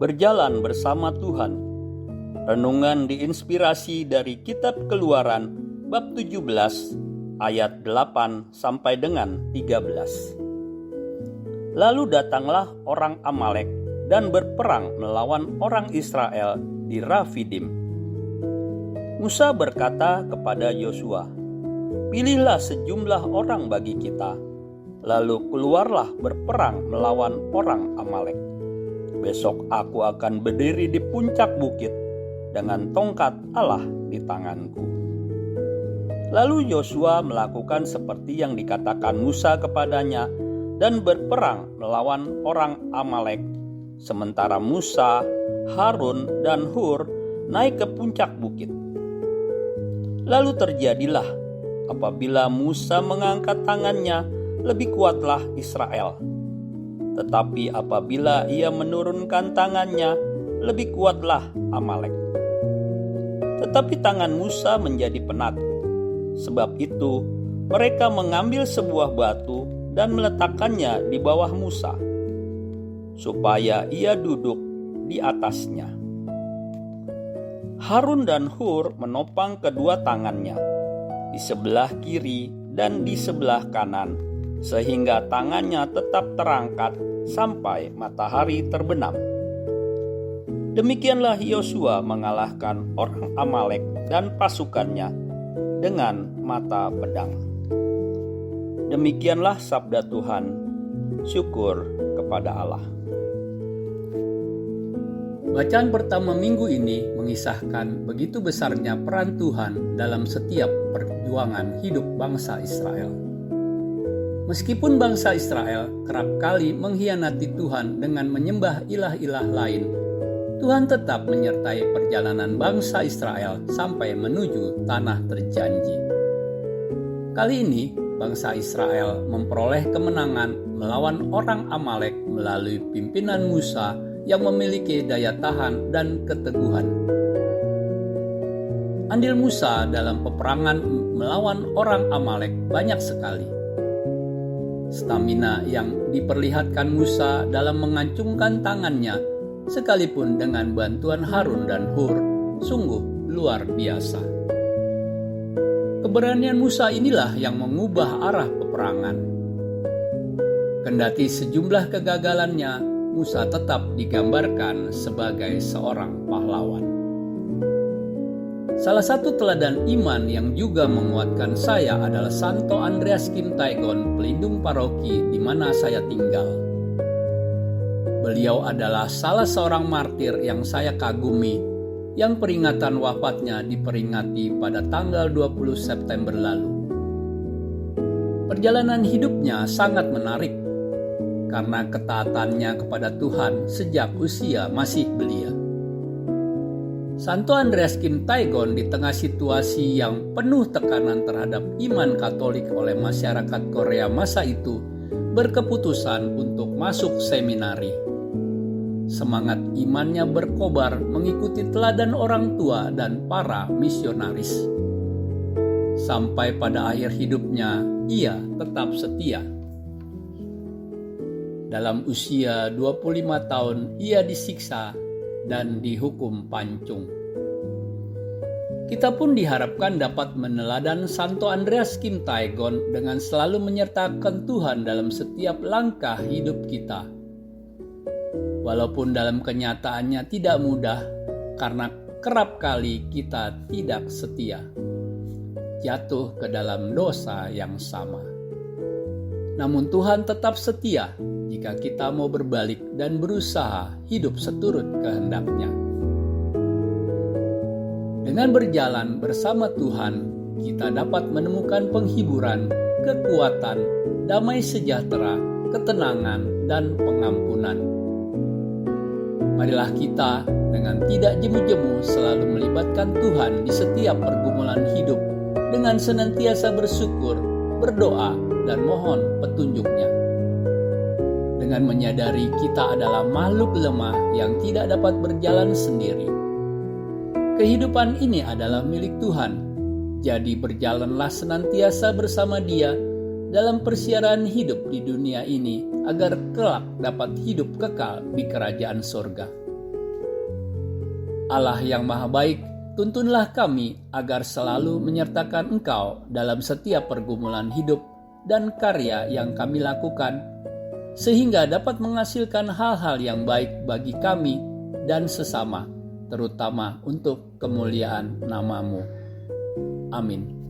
berjalan bersama Tuhan. Renungan diinspirasi dari Kitab Keluaran bab 17 ayat 8 sampai dengan 13. Lalu datanglah orang Amalek dan berperang melawan orang Israel di Rafidim. Musa berkata kepada Yosua, "Pilihlah sejumlah orang bagi kita, lalu keluarlah berperang melawan orang Amalek. Besok aku akan berdiri di puncak bukit dengan tongkat Allah di tanganku." Lalu Yosua melakukan seperti yang dikatakan Musa kepadanya dan berperang melawan orang Amalek. Sementara Musa, Harun, dan Hur naik ke puncak bukit. Lalu terjadilah apabila Musa mengangkat tangannya, lebih kuatlah Israel. Tetapi apabila ia menurunkan tangannya, lebih kuatlah Amalek. Tetapi tangan Musa menjadi penat. Sebab itu mereka mengambil sebuah batu dan meletakkannya di bawah Musa, supaya ia duduk di atasnya. Harun dan Hur menopang kedua tangannya di sebelah kiri dan di sebelah kanan, sehingga tangannya tetap terangkat sampai matahari terbenam. Demikianlah Yosua mengalahkan orang Amalek dan pasukannya dengan mata pedang. Demikianlah sabda Tuhan. Syukur kepada Allah. Bacaan pertama minggu ini mengisahkan begitu besarnya peran Tuhan dalam setiap perjuangan hidup bangsa Israel. Meskipun bangsa Israel kerap kali mengkhianati Tuhan dengan menyembah ilah-ilah lain, Tuhan tetap menyertai perjalanan bangsa Israel sampai menuju tanah terjanji. Kali ini, bangsa Israel memperoleh kemenangan melawan orang Amalek melalui pimpinan Musa yang memiliki daya tahan dan keteguhan. Andil Musa dalam peperangan melawan orang Amalek banyak sekali. Stamina yang diperlihatkan Musa dalam mengancungkan tangannya, sekalipun dengan bantuan Harun dan Hur, sungguh luar biasa. Keberanian Musa inilah yang mengubah arah peperangan. Kendati sejumlah kegagalannya, Musa tetap digambarkan sebagai seorang pahlawan. Salah satu teladan iman yang juga menguatkan saya adalah Santo Andreas Kim Taegon, pelindung paroki di mana saya tinggal. Beliau adalah salah seorang martir yang saya kagumi, yang peringatan wafatnya diperingati pada tanggal 20 September lalu. Perjalanan hidupnya sangat menarik karena ketaatannya kepada Tuhan sejak usia masih belia. Santo Andreas Kim Taegon di tengah situasi yang penuh tekanan terhadap iman Katolik oleh masyarakat Korea masa itu berkeputusan untuk masuk seminari. Semangat imannya berkobar mengikuti teladan orang tua dan para misionaris. Sampai pada akhir hidupnya, ia tetap setia. Dalam usia 25 tahun, ia disiksa dan dihukum pancung. Kita pun diharapkan dapat meneladan Santo Andreas Kim Taegon dengan selalu menyertakan Tuhan dalam setiap langkah hidup kita. Walaupun dalam kenyataannya tidak mudah, karena kerap kali kita tidak setia, jatuh ke dalam dosa yang sama. Namun Tuhan tetap setia jika kita mau berbalik dan berusaha hidup seturut kehendak-Nya. Dengan berjalan bersama Tuhan, kita dapat menemukan penghiburan, kekuatan, damai sejahtera, ketenangan, dan pengampunan. Marilah kita dengan tidak jemu-jemu selalu melibatkan Tuhan di setiap pergumulan hidup dengan senantiasa bersyukur, berdoa, dan mohon petunjuk-Nya. Dengan menyadari kita adalah makhluk lemah yang tidak dapat berjalan sendiri. Kehidupan ini adalah milik Tuhan, jadi berjalanlah senantiasa bersama Dia dalam persiaran hidup di dunia ini agar kelak dapat hidup kekal di kerajaan sorga. Allah yang Maha Baik, tuntunlah kami agar selalu menyertakan Engkau dalam setiap pergumulan hidup dan karya yang kami lakukan, sehingga dapat menghasilkan hal-hal yang baik bagi kami dan sesama, terutama untuk kemuliaan nama-Mu. Amin.